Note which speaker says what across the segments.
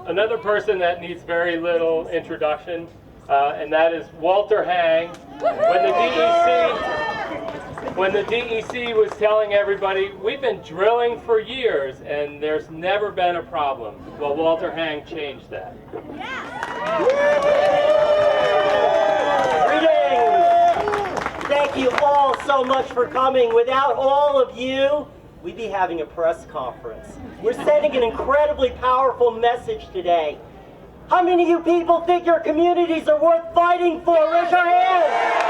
Speaker 1: another person that needs very little introduction, and that is Walter Hang. When the DEC was telling everybody, we've been drilling for years and there's never been a problem. Well, Walter Hang changed that.
Speaker 2: Greetings! Thank you all so much for coming. Without all of you, we'd be having a press conference. We're sending an incredibly powerful message today. How many of you people think your communities are worth fighting for? Raise your hands!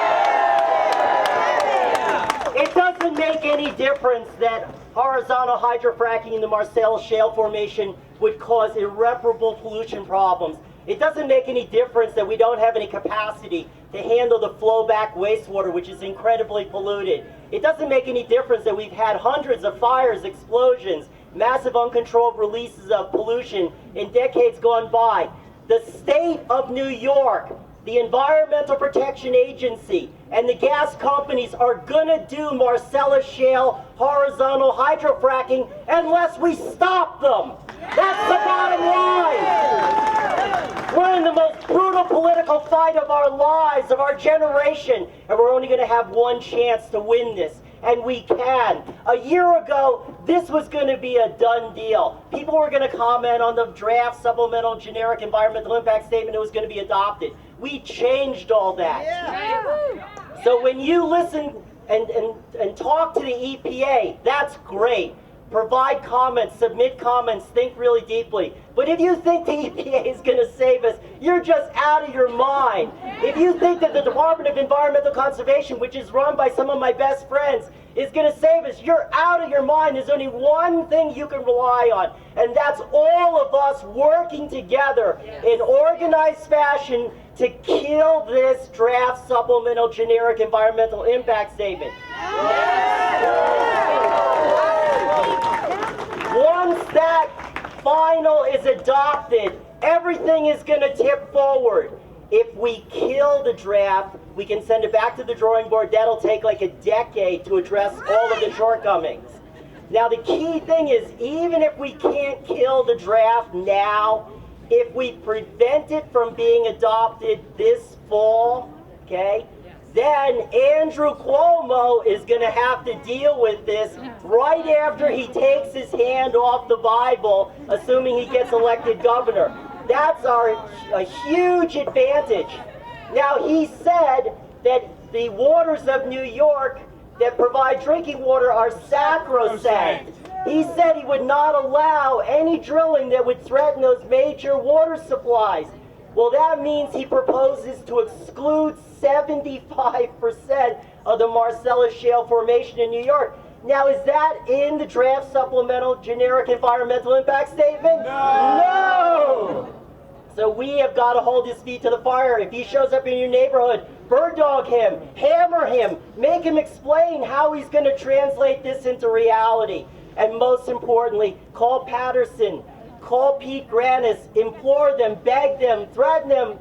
Speaker 2: It doesn't make any difference that horizontal hydrofracking in the Marcellus Shale Formation would cause irreparable pollution problems. It doesn't make any difference that we don't have any capacity to handle the flowback wastewater, which is incredibly polluted. It doesn't make any difference that we've had hundreds of fires, explosions, massive uncontrolled releases of pollution in decades gone by. The state of New York, the Environmental Protection Agency, and the gas companies are gonna do Marcellus Shale horizontal hydrofracking unless we stop them. That's the bottom line. We're in the most brutal political fight of our lives, of our generation, and we're only gonna have one chance to win this. And we can. A year ago, this was going to be a done deal. People were going to comment on the draft supplemental generic environmental impact statement that was going to be adopted. We changed all that. Yeah. So when you listen and talk to the EPA, that's great. Provide comments, submit comments, think really deeply. But if you think the EPA is going to save us, you're just out of your mind. If you think that the Department of Environmental Conservation, which is run by some of my best friends, is going to save us, you're out of your mind. There's only one thing you can rely on, and that's all of us working together in organized fashion to kill this draft supplemental generic environmental impact statement. Once that final is adopted, everything is going to tip forward. If we kill the draft, we can send it back to the drawing board. That'll take like a decade to address all of the shortcomings. Now the key thing is, even if we can't kill the draft now, if we prevent it from being adopted this fall, okay, then Andrew Cuomo is going to have to deal with this right after he takes his hand off the Bible, assuming he gets elected governor. That's a huge advantage. Now, he said that the waters of New York that provide drinking water are sacrosanct. He said he would not allow any drilling that would threaten those major water supplies. Well, that means he proposes to exclude 75% of the Marcellus Shale Formation in New York. Now, is that in the draft supplemental generic environmental impact statement? No! So we have got to hold his feet to the fire. If he shows up in your neighborhood, bird dog him, hammer him, make him explain how he's going to translate this into reality. And most importantly, call Patterson, call Pete Granis, implore them, beg them, threaten them,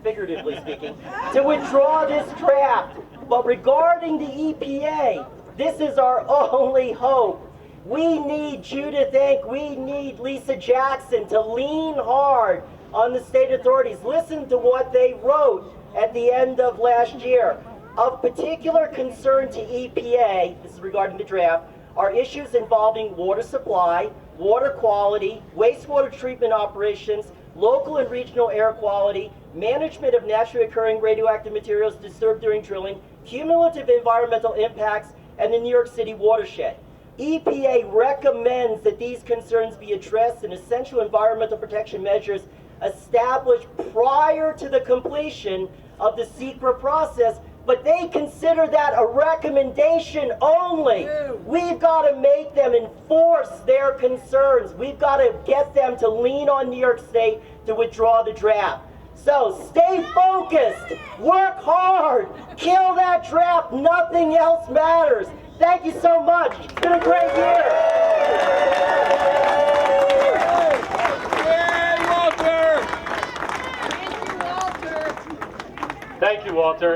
Speaker 2: figuratively speaking, to withdraw this draft. But regarding the EPA, this is our only hope. We need Judith Inc., we need Lisa Jackson to lean hard on the state authorities. Listen to what they wrote at the end of last year. Of particular concern to EPA, this is regarding the draft, are issues involving water supply, water quality, wastewater treatment operations, local and regional air quality, management of naturally occurring radioactive materials disturbed during drilling, cumulative environmental impacts, and the New York City watershed. EPA recommends that these concerns be addressed and essential environmental protection measures established prior to the completion of the SECRA process, but they consider that a recommendation only. We've got to make them enforce their concerns. We've got to get them to lean on New York State to withdraw the draft. So stay focused, work hard, kill that draft, nothing else matters. Thank you so much. It's been a great year.
Speaker 1: Thank you, Walter.